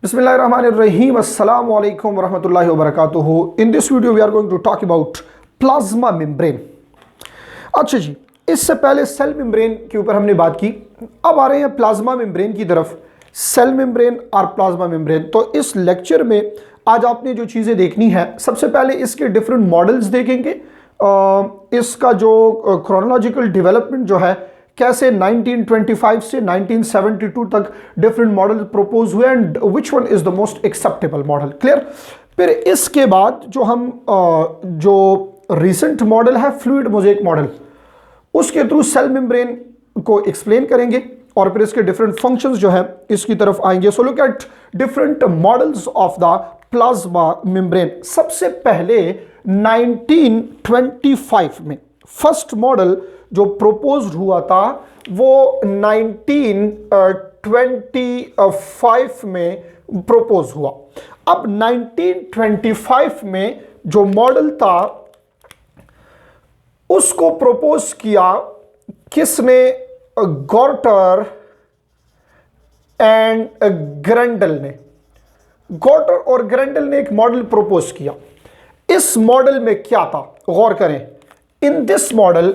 Bismillahirrahmanirrahim. Assalamu alaikum warahmatullahi wabarakatuh. In this video we are going to talk about plasma membrane. अच्छा जी, इससे पहले cell membrane के ऊपर हमने बात की, अब आ रहे हैं प्लाज्मा मेम्ब्रेन की तरफ। सेल मेम्ब्रेन और प्लाज्मा मेम्ब्रेन। तो इस लेक्चर में आज आपने जो चीज़ें देखनी है, सबसे पहले इसके डिफरेंट मॉडल्स देखेंगे, इसका जो क्रोनोलॉजिकल डेवलपमेंट जो है, कैसे 1925 से 1972 तक डिफरेंट मॉडल प्रपोज हुए and which one is the most acceptable model. Clear. फिर इसके बाद जो हम जो रिसेंट मॉडल है फ्लूइड मोज़ेक मॉडल, उसके थ्रू सेल मेम्ब्रेन को एक्सप्लेन करेंगे और फिर इसके डिफरेंट फंक्शंस जो है इसकी तरफ आएंगे। So look at different models of the plasma membrane. सबसे पहले 1925 में फर्स्ट मॉडल जो प्रपोज्ड हुआ था वो 1925 में प्रपोज हुआ। अब 1925 में जो मॉडल था उसको प्रपोज किया किसने? गॉर्टर एंड ग्रेंडल ने। गॉर्टर और ग्रेंडल ने एक मॉडल प्रपोज किया। इस मॉडल में क्या था, गौर करें। इन दिस मॉडल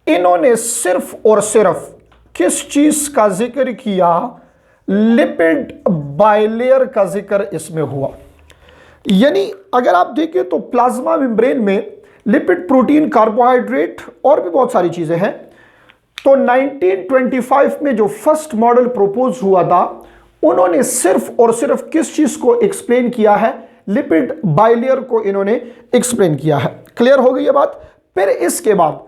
इन्होंने सिर्फ और सिर्फ किस चीज का जिक्र किया? लिपिड बाइलेयर का जिक्र इसमें हुआ। यानी अगर आप देखें तो प्लाज्मा मेम्ब्रेन में लिपिड, प्रोटीन, कार्बोहाइड्रेट और भी बहुत सारी चीजें हैं। तो 1925 में जो फर्स्ट मॉडल प्रपोज हुआ था, उन्होंने सिर्फ और सिर्फ किस चीज को एक्सप्लेन किया है? लिपिड बाइलेयर को इन्होंने एक्सप्लेन किया है। क्लियर हो गई ये बात। फिर इसके बाद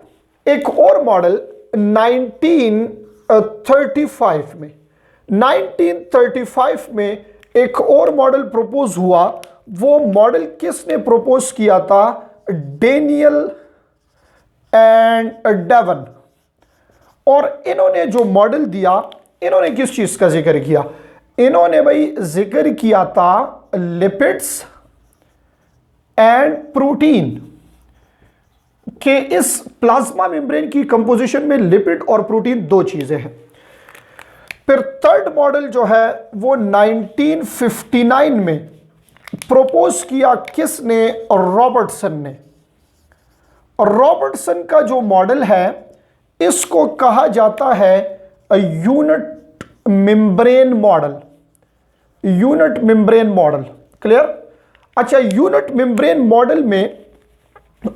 एक और मॉडल 1935 में एक और मॉडल प्रपोज हुआ। वो मॉडल किसने प्रपोज किया था? Danielli and Davson. और इन्होंने जो मॉडल दिया, इन्होंने किस चीज का जिक्र किया? इन्होंने भाई जिक्र किया था लिपिड्स एंड प्रोटीन कि इस प्लाज्मा मेम्ब्रेन की कंपोजिशन में लिपिड और प्रोटीन दो चीजें हैं। फिर थर्ड मॉडल जो है वो 1959 में प्रपोज किया किसने? रॉबर्टसन ने। और रॉबर्टसन का जो मॉडल है इसको कहा जाता है unit membrane model. Unit membrane model. Clear. अच्छा, यूनिट मेम्ब्रेन मॉडल में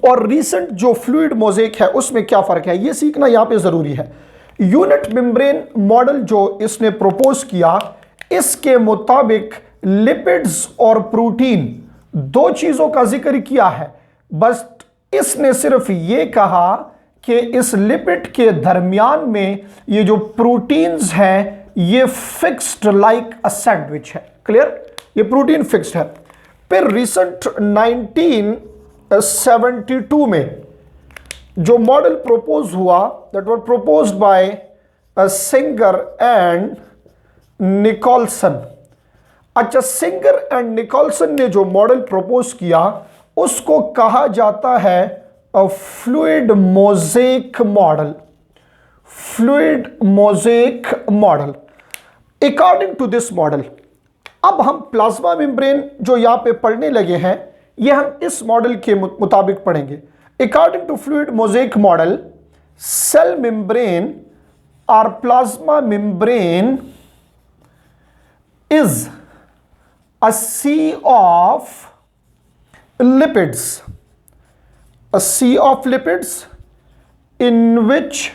और रीसेंट जो फ्लूइड मोज़ेक है उसमें क्या फर्क है, यह सीखना यहां पे जरूरी है। यूनिट मेम्ब्रेन मॉडल जो इसने प्रपोज किया, इसके मुताबिक लिपिड्स और प्रोटीन दो चीजों का जिक्र किया है। बस इसने सिर्फ यह कहा कि इस लिपिड के दरमियान में ये जो प्रोटीन्स हैं ये फिक्स्ड लाइक अ सैंडविच है। क्लियर। ये प्रोटीन फिक्स्ड है। फिर रिसेंट 1972 में जो मॉडल प्रपोज हुआ, that was proposed by Singer and Nicolson. अच्छा, सिंगर एंड निकोलसन ने जो मॉडल प्रपोज किया उसको कहा जाता है fluid mosaic model. Fluid mosaic model. According to this model, अब हम प्लाज्मा मेम्ब्रेन जो यहां पे पढ़ने लगे हैं, ये हम इस मॉडल के मुताबिक पढ़ेंगे। According to fluid mosaic model, cell membrane और plasma membrane is a sea of lipids. A sea of lipids in which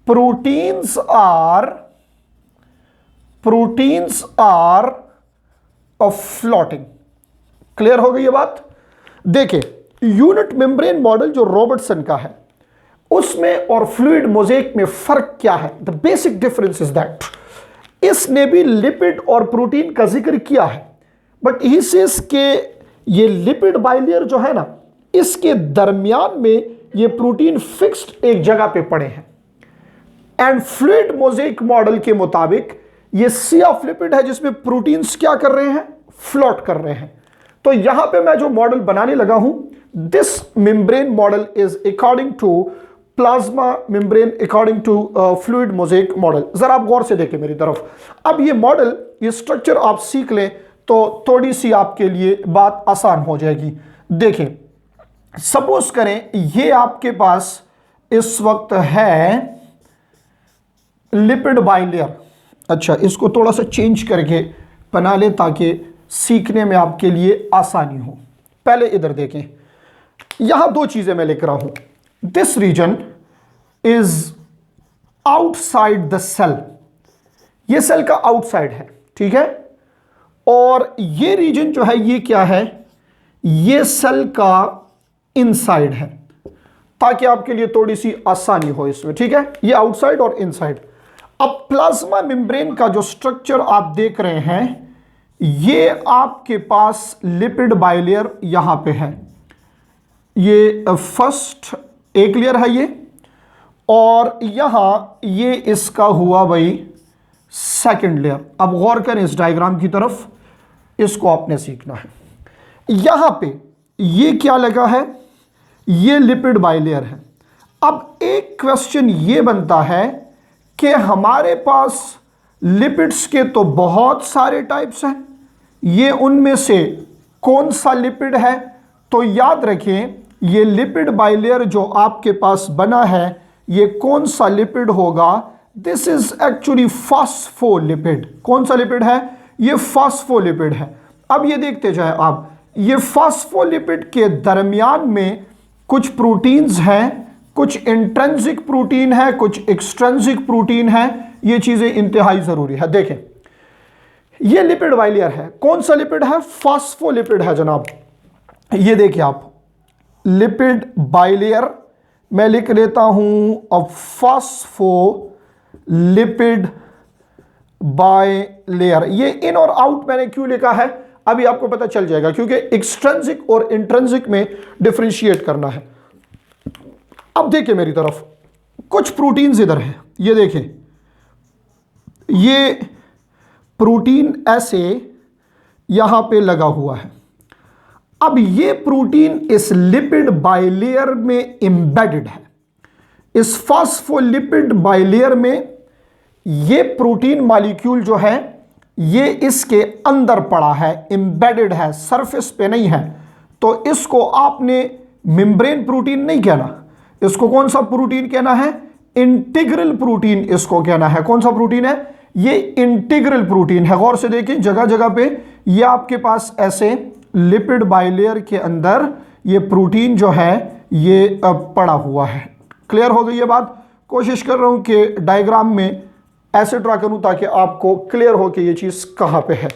proteins are floating। Clear हो गई ये बात। देखिए, यूनिट मेम्ब्रेन मॉडल जो रॉबर्टसन का है उसमें और फ्लूइड मोज़ेक में फर्क क्या है? The basic difference is that इसने भी लिपिड और प्रोटीन का जिक्र किया है, बट ही सेज के ये लिपिड बाइलेयर जो है ना, इसके दरमियान में ये प्रोटीन फिक्स्ड एक जगह पे पड़े हैं। एंड फ्लूइड मोज़ेक मॉडल के मुताबिक ये सी ऑफ लिपिड है जिसमें प्रोटीन्स क्या कर रहे हैं? फ्लोट कर रहे हैं। तो यहां पे मैं जो मॉडल बनाने लगा हूं, this membrane model is according to plasma membrane according to fluid mosaic model. जरा आप गौर से देखें मेरी तरफ। अब ये मॉडल, ये स्ट्रक्चर आप सीख लें तो थोड़ी सी आपके लिए बात आसान हो जाएगी। देखें, सपोज करें ये आपके पास इस वक्त है लिपिड बाइलेयर। अच्छा, इसको थोड़ा सा चेंज करके बना ले ताकि सीखने में आपके लिए आसानी हो। पहले इधर देखें, यहां दो चीजें मैं लिख रहा हूं। This region is outside the cell, ये सेल का आउटसाइड है, ठीक है। और ये रीजन जो है ये क्या है, ये सेल का इनसाइड है, ताकि आपके लिए थोड़ी सी आसानी हो इसमें, ठीक है। ये आउटसाइड और इनसाइड। अब प्लाज्मा मेम्ब्रेन का जो स्ट्रक्चर आप देख रहे हैं, ये आपके पास लिपिड बाइलेयर यहां पे है। ये फर्स्ट एक लेयर है ये, और यहां ये इसका हुआ भाई सेकंड लेयर। अब गौर करें इस डायग्राम की तरफ, इसको आपने सीखना है। यहां पे ये क्या लगा है, ये लिपिड बाइलेयर है। अब एक क्वेश्चन ये बनता है कि हमारे पास लिपिड्स के तो बहुत सारे टाइप्स हैं, ये उनमें से कौन सा लिपिड है। तो याद रखें, ये लिपिड बाइलेयर जो आपके पास बना है, ये कौन सा लिपिड होगा, दिस इज एक्चुअली फॉस्फोलिपिड। कौन सा लिपिड है, ये फॉस्फोलिपिड है। अब ये देखते जाए आप, ये फॉस्फोलिपिड के दरमियान में कुछ प्रोटीन्स हैं, कुछ इंट्रिंसिक प्रोटीन है, कुछ एक्सट्रिंसिक प्रोटीन है। ये चीजें इंतहाई जरूरी है। देखें, ये लिपिड बाइलेयर है, कौन सा लिपिड है, फॉस्फोलिपिड है जनाब। ये देखिए आप, लिपिड बाइलेयर मैं लिख लेता हूं, अब फॉस्फोलिपिड बाइलेयर। ये इन और आउट मैंने क्यों लिखा है अभी आपको पता चल जाएगा, क्योंकि एक्सट्रिंसिक और इंट्रिंसिक में डिफरेंशिएट करना है। अब देखिए मेरी तरफ, कुछ प्रोटीन्स इधर हैं, ये देखें, ये प्रोटीन ऐसे यहां पे लगा हुआ है। अब ये प्रोटीन इस लिपिड बाइलेयर में एम्बेडेड है। इस फॉस्फोलिपिड बाइलेयर में ये प्रोटीन मॉलिक्यूल जो है ये इसके अंदर पड़ा है, एम्बेडेड है, सरफेस पे नहीं है। तो इसको आपने मेम्ब्रेन प्रोटीन नहीं कहना, इसको कौन सा प्रोटीन कहना है, इंटीग्रल प्रोटीन इसको कहना है। कौन सा प्रोटीन है, ये इंटीग्रल प्रोटीन है। गौर से देखिए, जगह जगह पे ये आपके पास ऐसे लिपिड बाइलेयर के अंदर ये प्रोटीन जो है ये पड़ा हुआ है। क्लियर हो गई ये बात। कोशिश कर रहा हूं कि डायग्राम में ऐसे ड्रा करूं ताकि आपको क्लियर हो कि ये चीज कहां पे है।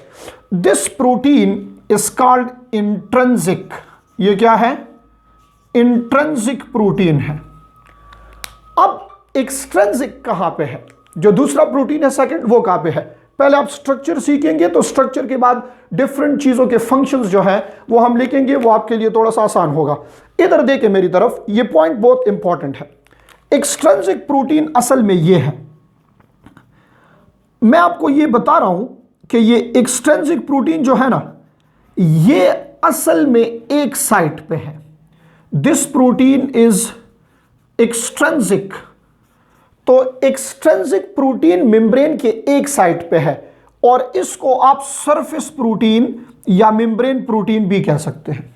This protein is called intrinsic. ये क्या है, इंट्रिंसिक प्रोटीन है। अब एक्सट्रिंसिक कहां पे है, जो दूसरा प्रोटीन है सेकंड, वो कहां पे है। पहले आप स्ट्रक्चर सीखेंगे तो स्ट्रक्चर के बाद डिफरेंट चीजों के फंक्शंस जो है वो हम लिखेंगे, वो आपके लिए थोड़ा सा आसान होगा। इधर देखें मेरी तरफ, ये पॉइंट बहुत इंपॉर्टेंट है। एक्सट्रिंसिक प्रोटीन असल में ये है, मैं आपको ये बता रहा हूं कि ये एक्सट्रिंसिक प्रोटीन जो है ना, ये असल में एक साइट पे है। This protein is extrinsic. तो एक्सट्रिंसिक प्रोटीन मेम्ब्रेन के एक साइट पे है, और इसको आप सरफेस प्रोटीन या मेम्ब्रेन प्रोटीन भी कह सकते हैं।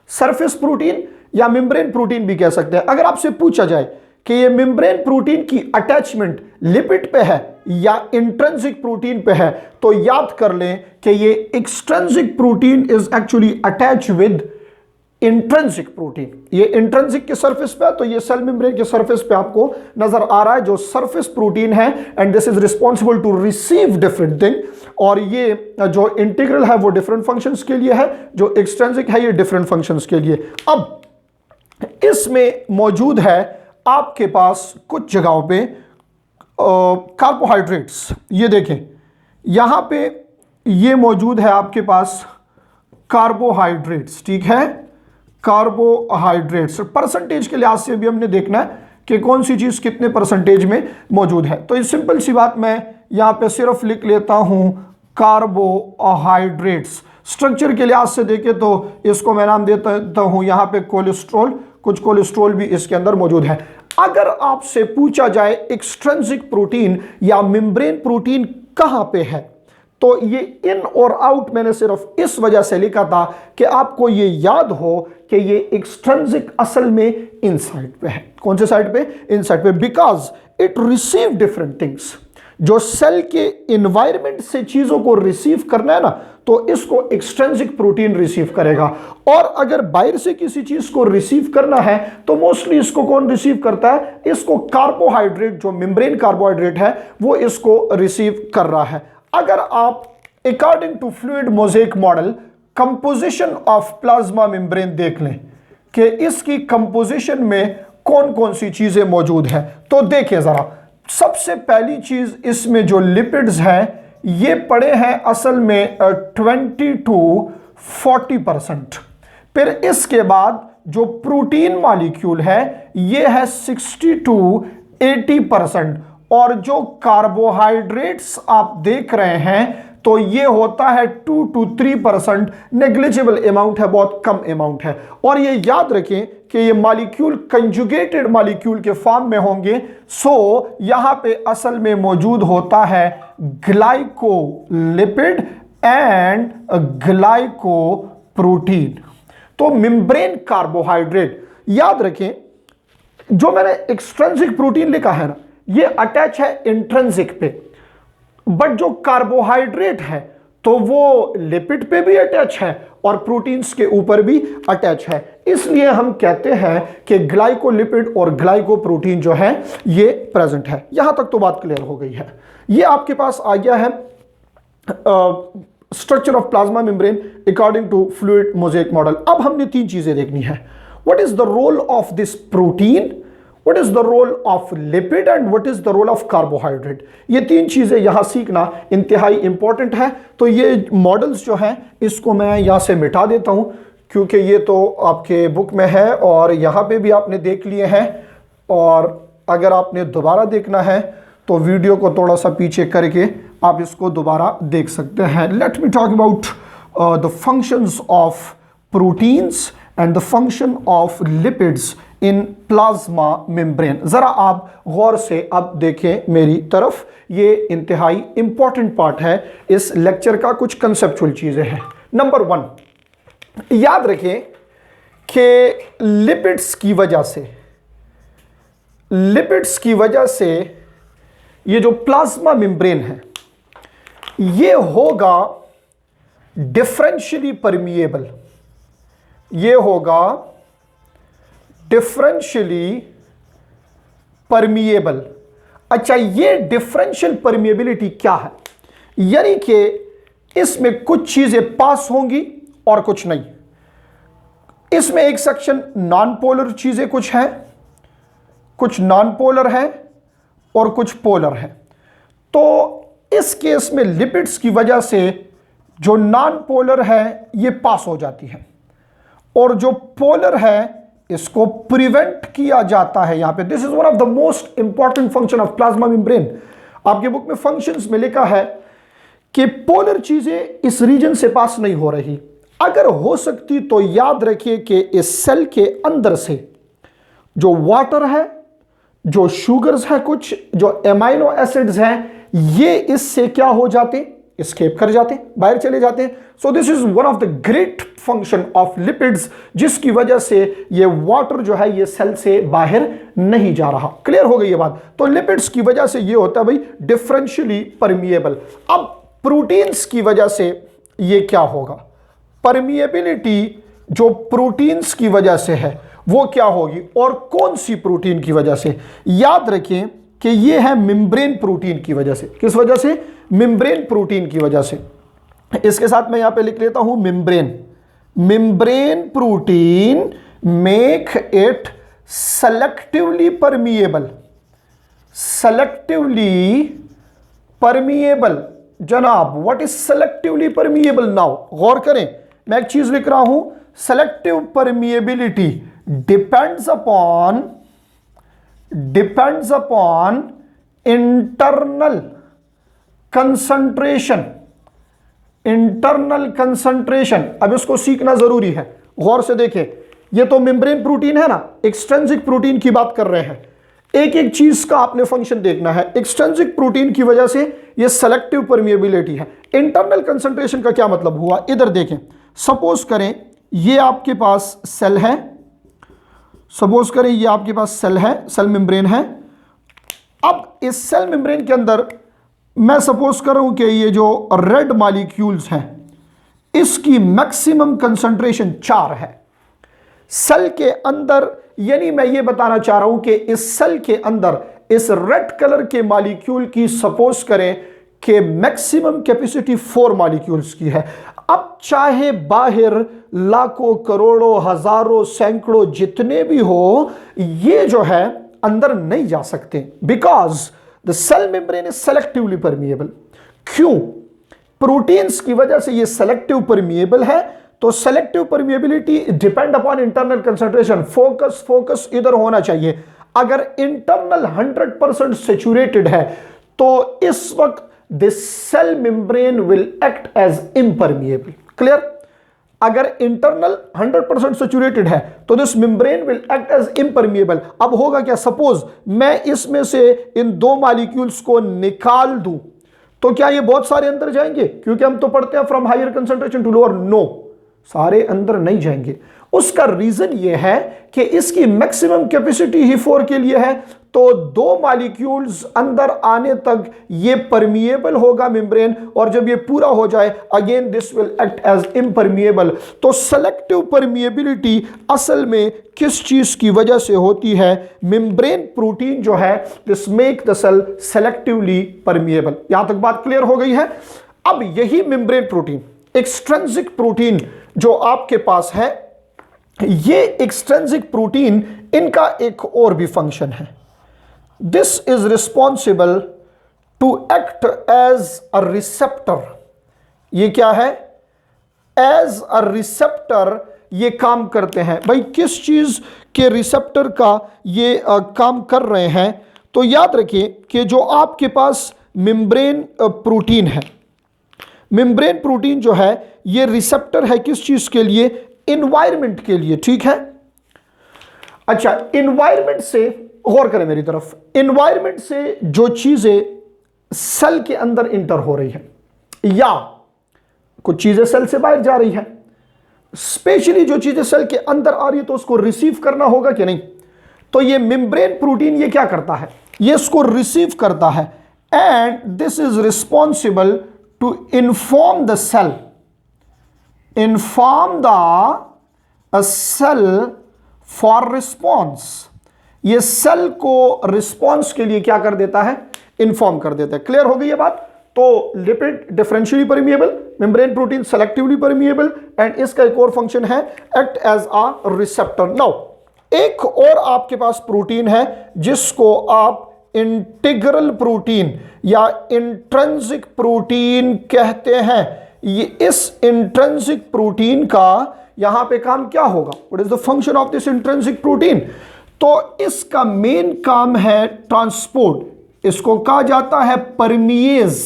सरफेस प्रोटीन या मेम्ब्रेन प्रोटीन भी कह सकते हैं। अगर आपसे पूछा जाए कि ये मेम्ब्रेन प्रोटीन की अटैचमेंट लिपिड पे है या इंट्रिंसिक प्रोटीन पे है, तो याद कर लें कि ये extrinsic protein is actually attach with intrinsic protein. ये इंट्रिंसिक के सरफेस पे है, तो ये सेल मेम्ब्रेन के सरफेस पे आपको नजर आ रहा है जो सरफेस प्रोटीन है, and this is responsible to receive different thing. और ये जो इंटीग्रल है वो डिफरेंट फंक्शंस के लिए है, जो एक्सट्रिंसिक है ये डिफरेंट फंक्शंस के लिए। अब इसमें मौजूद है आपके पास कुछ जगहों पे कार्बोहाइड्रेट्स। ये देखें, यहां पे ये मौजूद है आपके पास कार्बोहाइड्रेट्स, ठीक है। कार्बोहाइड्रेट्स परसेंटेज के लिहाज से भी हमने देखना है कि कौन सी चीज कितने परसेंटेज में मौजूद है। तो ये सिंपल सी बात, मैं यहां पे सिर्फ लिख लेता हूं कार्बोहाइड्रेट्स। स्ट्रक्चर के लिहाज से देखें तो इसको मैं नाम देता हूं यहां पे कोलेस्ट्रॉल, कुछ कोलेस्ट्रॉल भी इसके अंदर मौजूद है। अगर आपसे पूछा जाए एक्सट्रिंसिक प्रोटीन या मेम्ब्रेन प्रोटीन कहां पे है, तो ये इन और आउट मैंने सिर्फ इस वजह से लिखा था कि आपको ये याद हो कि ये एक्सट्रिंसिक असल में इनसाइड पे है। कौन से साइड पे? इनसाइड पे, because it receive different things. जो सेल के इन्वायरमेंट से चीजों को रिसीव करना है ना, तो इसको एक्सट्रिंसिक प्रोटीन रिसीव करेगा। और अगर बाहर से किसी चीज को रिसीव करना है तो मोस्टली इसको कौन रिसीव करता है? इसको कार्बोहाइड्रेट, जो मेम्ब्रेन कार्बोहाइड्रेट है वो इसको रिसीव कर रहा है। अगर आप according to fluid mosaic model composition of plasma membrane देख लें कि इसकी कंपोजिशन में कौन कौन सी चीजें मौजूद हैं, तो देखिए जरा। सबसे पहली चीज इसमें जो लिपिड्स हैं ये पड़े हैं असल में 20 to 40%। फिर इसके बाद जो प्रोटीन मॉलिक्यूल है ये है 60 to 80%। और जो कार्बोहाइड्रेट्स आप देख रहे हैं तो ये होता है 2 to 3%, नेग्लिजिबल अमाउंट है, बहुत कम अमाउंट है। और ये याद रखें कि ये मॉलिक्यूल कंजुगेटेड मॉलिक्यूल के फॉर्म में होंगे। सो यहां पे असल में मौजूद होता है ग्लाइकोलिपिड एंड ग्लाइकोप्रोटीन। तो मेम्ब्रेन कार्बोहाइड्रेट याद रखें, जो मैंने एक्सट्रिंसिक प्रोटीन लिखा है ना, ये अटैच है इंट्रिंसिक पे, बट जो कार्बोहाइड्रेट है तो वो लिपिड पे भी अटैच है और प्रोटीन्स के ऊपर भी अटैच है। इसलिए हम कहते हैं कि ग्लाइकोलिपिड और ग्लाइकोप्रोटीन जो है ये प्रेजेंट है। यहां तक तो बात क्लियर हो गई है। ये आपके पास आ गया है structure of plasma membrane according to fluid mosaic model. अब हमने तीन चीजें देखनी है। What is the role of this protein, what is the role of lipid and what is the role of carbohydrate। ये तीन चीजें यहां सीखना इंतहाई इंपॉर्टेंट है। तो ये मॉडल्स जो हैं इसको मैं यहां से मिटा देता हूं क्योंकि ये तो आपके बुक में है और यहां पे भी आपने देख लिए हैं। और अगर आपने दोबारा देखना है तो वीडियो को थोड़ा सा पीछे करके आप इसको दोबारा देख सकते हैं। Let me talk about the functions of proteins and the function of lipids in plasma membrane. जरा आप गौर से अब देखें मेरी तरफ, ये इंतहाई इंपॉर्टेंट पार्ट है इस लेक्चर का। कुछ कंसेप्चुअल चीजें हैं। नंबर 1, याद रखें कि लिपिड्स की वजह से ये जो प्लाज्मा मेम्ब्रेन है ये होगा डिफरेंशियली परमिएबल। ये होगा डिफरेंशियली परमिएबल। अच्छा, ये डिफरेंशियल परमिएबिलिटी क्या है? यानी कि इसमें कुछ चीजें पास होंगी और कुछ नहीं। इसमें एक सेक्शन नॉन पोलर चीजें कुछ हैं, कुछ नॉन पोलर है और कुछ पोलर है। तो इस केस में लिपिड्स की वजह से जो नॉन पोलर है ये पास हो जाती है और जो पोलर है इसको प्रिवेंट किया जाता है यहां पे। This is one of the most important function of plasma membrane. आपके बुक में फंक्शंस में लिखा है कि पोलर चीजें इस रीजन से पास नहीं हो रही। अगर हो सकती तो याद रखिए कि इस सेल के अंदर से जो वाटर है, जो शुगर्स है, कुछ जो एमाइनो एसिड्स हैं, ये इससे क्या हो जाते? एस्केप कर जाते, बाहर चले जाते हैं। So this is one of the great function of lipids, जिसकी वजह से ये वाटर जो है ये सेल से बाहर नहीं जा रहा। क्लियर हो गई ये बात? तो लिपिड्स की वजह से ये होता है भाई डिफरेंशियली परमिएबल। अब प्रोटीन्स की वजह से ये क्या होगा? परमिएबिलिटी जो प्रोटीन्स की वजह से है वो क्या होगी और कौन सी प्रोटीन की वजह से? याद रखें कि ये है मेम्ब्रेन प्रोटीन की वजह से। किस वजह से? मेम्ब्रेन प्रोटीन की वजह से। इसके साथ मैं यहां पे लिख लेता हूं membrane protein make it selectively permeable. जनाब, what is selectively permeable? Now गौर करें, मैं एक चीज लिख रहा हूं, selective permeability depends upon internal concentration. अब इसको सीखना जरूरी है, गौर से देखें। ये तो मेम्ब्रेन प्रोटीन है ना, एक्सट्रिंसिक प्रोटीन की बात कर रहे हैं। एक एक चीज का आपने फंक्शन देखना है। एक्सट्रिंसिक प्रोटीन की वजह से ये सेलेक्टिव परमिएबिलिटी है। इंटरनल कंसंट्रेशन का क्या मतलब हुआ, इधर देखें। सपोज करें ये आपके पास सेल है, सपोज करें ये आपके पास सेल है, सेल मेम्ब्रेन है। अब इस सेल मेम्ब्रेन के अंदर मैं सपोज करूं कि ये जो रेड मॉलिक्यूल्स हैं इसकी मैक्सिमम कंसंट्रेशन 4 है सेल के अंदर, यानी मैं ये बताना चाह रहा हूं कि इस सेल के अंदर इस रेड कलर के मॉलिक्यूल की सपोज करें कि मैक्सिमम कैपेसिटी 4 मॉलिक्यूल्स की है। अब चाहे बाहर लाखों करोड़ों हजारों सैकड़ों जितने भी हो, ये जो है अंदर नहीं जा सकते, because the cell membrane is selectively permeable. क्यों? प्रोटीन्स की वजह से ये सेलेक्टिव परमिएबल है। तो selective permeability depend upon internal concentration. Focus इधर होना चाहिए। अगर इंटरनल 100% सेचुरेटेड है तो इस वक्त the cell membrane will act as impermeable. Clear? अगर इंटरनल 100% सेचुरेटेड है तो this membrane will act as impermeable. अब होगा क्या, सपोज मैं इसमें से इन 2 मॉलिक्यूल्स को निकाल दूं तो क्या ये बहुत सारे अंदर जाएंगे? क्योंकि हम तो पढ़ते हैं from higher concentration to lower. No, सारे अंदर नहीं जाएंगे। उसका रीजन यह है कि इसकी मैक्सिमम कैपेसिटी ही 4 के लिए है, तो 2 मॉलिक्यूल्स अंदर आने तक ये परमिएबल होगा मेम्ब्रेन, और जब ये पूरा हो जाए again this will act as impermeable. तो सेलेक्टिव परमिएबिलिटी असल में किस चीज की वजह से होती है? मेम्ब्रेन प्रोटीन जो है this make the cell selectively permeable. यहां तक बात क्लियर हो गई है? अब यही मेम्ब्रेन प्रोटीन, एक्सट्रिंसिक प्रोटीन जो आपके पास है, ये एक्सट्रिंसिक प्रोटीन इनका एक और भी फंक्शन है। This is responsible to act as a receptor. ये क्या है? एज अ रिसेप्टर ये काम करते हैं। भाई किस चीज के रिसेप्टर का ये काम कर रहे हैं? तो याद रखिए कि जो आपके पास मेम्ब्रेन प्रोटीन है, मेम्ब्रेन प्रोटीन जो है ये रिसेप्टर है किस चीज के लिए? इन्वायरमेंट के लिए। ठीक है? अच्छा, इन्वायरमेंट से गौर करें मेरी तरफ। इन्वायरमेंट से जो चीजें सेल के अंदर इंटर हो रही है या कुछ चीजें सेल से बाहर जा रही है, स्पेशली जो चीजें सेल के अंदर आ रही है तो उसको रिसीव करना होगा कि नहीं? तो ये मेम्ब्रेन प्रोटीन ये क्या करता है? ये इसको रिसीव करता है, and this is responsible to inform the cell, inform the cell for response। ये सेल को रिस्पॉन्स के लिए क्या कर देता है? इंफॉर्म कर देता है। क्लियर हो गई ये बात? तो lipid differentially permeable, membrane protein selectively permeable, and इसका एक और फंक्शन है act as a receptor. Now एक और आपके पास प्रोटीन है जिसको आप इंटीग्रल प्रोटीन या इंट्रिंसिक प्रोटीन कहते हैं। ये इस इंट्रिंसिक प्रोटीन का यहां पे काम क्या होगा? What is the function of this intrinsic protein? तो इसका मेन काम है ट्रांसपोर्ट। इसको कहा जाता है permease,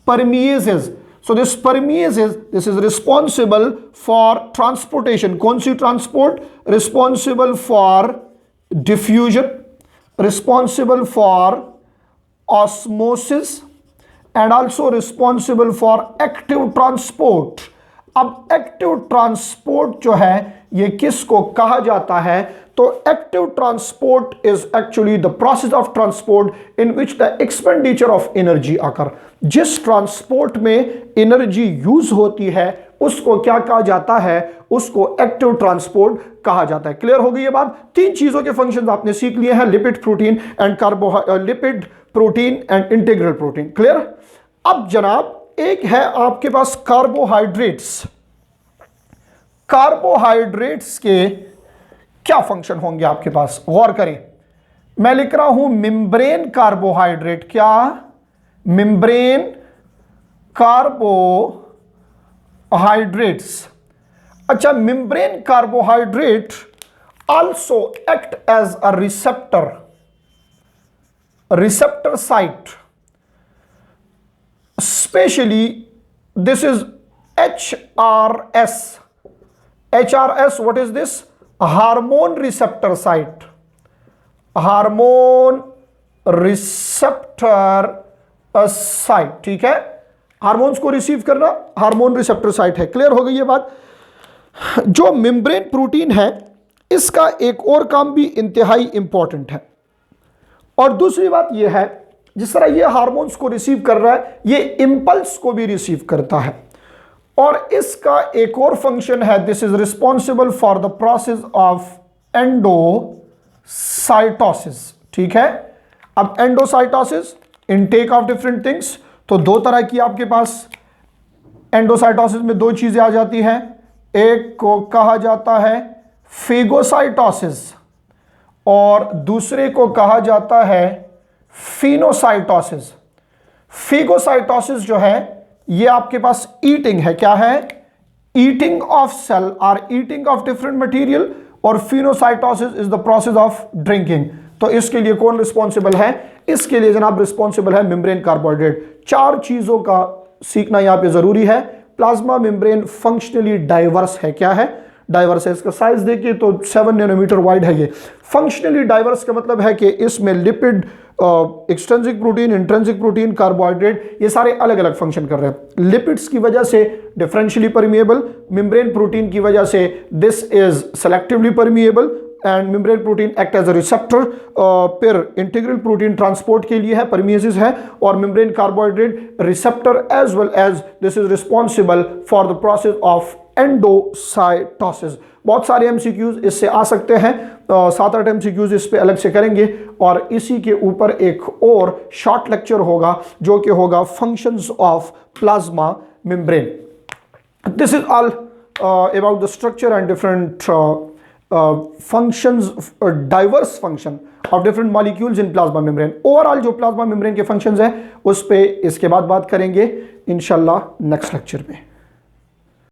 permeases. So this permeases, this is responsible for transportation. कौन सी transport? Responsible for diffusion, responsible for osmosis, and also responsible for active transport। अब एक्टिव ट्रांसपोर्ट जो है ये किसको कहा जाता है? तो active transport is actually the process of transport in which the expenditure of energy occur. जिस ट्रांसपोर्ट में एनर्जी यूज होती है उसको क्या कहा जाता है? उसको एक्टिव ट्रांसपोर्ट कहा जाता है। क्लियर हो गई ये बात? 3 चीजों के फंक्शंस आपने सीख लिए हैं, lipid protein and lipid protein and integral protein. Clear? अब जनाब एक है आपके पास कार्बोहाइड्रेट्स। कार्बोहाइड्रेट्स के क्या फंक्शन होंगे आपके पास? गौर करें, मैं लिख रहा हूं मेम्ब्रेन कार्बोहाइड्रेट। क्या? Membrane carbohydrates. अच्छा, membrane carbohydrate also act as a receptor, receptor site, especially this is HRS। HRS, what is this? Hormone receptor site, hormone receptor site, ठीक है, हार्मोन्स को रिसीव करना हार्मोन रिसेप्टर साइट है। Clear हो गई ये बात। जो मेम्ब्रेन प्रोटीन है इसका एक और काम भी इंतहाई इंपॉर्टेंट है, और दूसरी बात यह है जिस तरह ये हार्मोन्स को रिसीव कर रहा है ये इंपल्स को भी रिसीव करता है, और इसका एक और फंक्शन है, this is responsible for the process of endocytosis, ठीक है। अब endocytosis, intake of different things, तो दो तरह की आपके पास एंडोसाइटोसिस में दो चीजें आ जाती हैं, एक को कहा जाता है फेगोसाइटोसिस और दूसरे को कहा जाता है फिनोसाइटोसिस। फेगोसाइटोसिस जो है ये आपके पास ईटिंग है, क्या है, ईटिंग ऑफ सेल और ईटिंग ऑफ डिफरेंट मटेरियल, और pinocytosis is the process of drinking. तो इसके लिए कौन रिस्पॉन्सिबल है, इसके लिए जनाब रिस्पॉन्सिबल है मेम्ब्रेन कार्बोहाइड्रेट। चार चीजों का सीखना यहां पे जरूरी है। प्लाज्मा मेम्ब्रेन फंक्शनली डाइवर्स है, क्या है, डाइवर्स है। इसका साइज देखिए तो 7 नैनोमीटर वाइड है। ये फंक्शनली डाइवर्स का मतलब है कि इसमें lipid, extrinsic protein, intrinsic protein, carbohydrate, ये सारे अलग अलग फंक्शन कर रहे हैं। लिपिड्स की वजह से डिफरेंशियली परमिएबल, मेम्ब्रेन प्रोटीन की वजह से this is selectively permeable, and membrane protein act as a receptor. फिर इंटीग्रल प्रोटीन ट्रांसपोर्ट के लिए है, परमिएसिस है, और membrane carbohydrate receptor as well as this is responsible for the process of endocytosis. बहुत सारे एमसीक्यूज इससे आ सकते हैं, 7-8 एमसीक्यूज इस पे अलग से करेंगे, और इसी के ऊपर एक और शॉर्ट लेक्चर होगा जो कि होगा functions of plasma membrane. This is all about the structure and different functions, diverse function of different molecules in plasma membrane। Overall जो प्लाज्मा मेम्ब्रेन के फंक्शंस हैं उस पे इसके बाद बात करेंगे इंशाल्लाह नेक्स्ट लेक्चर में।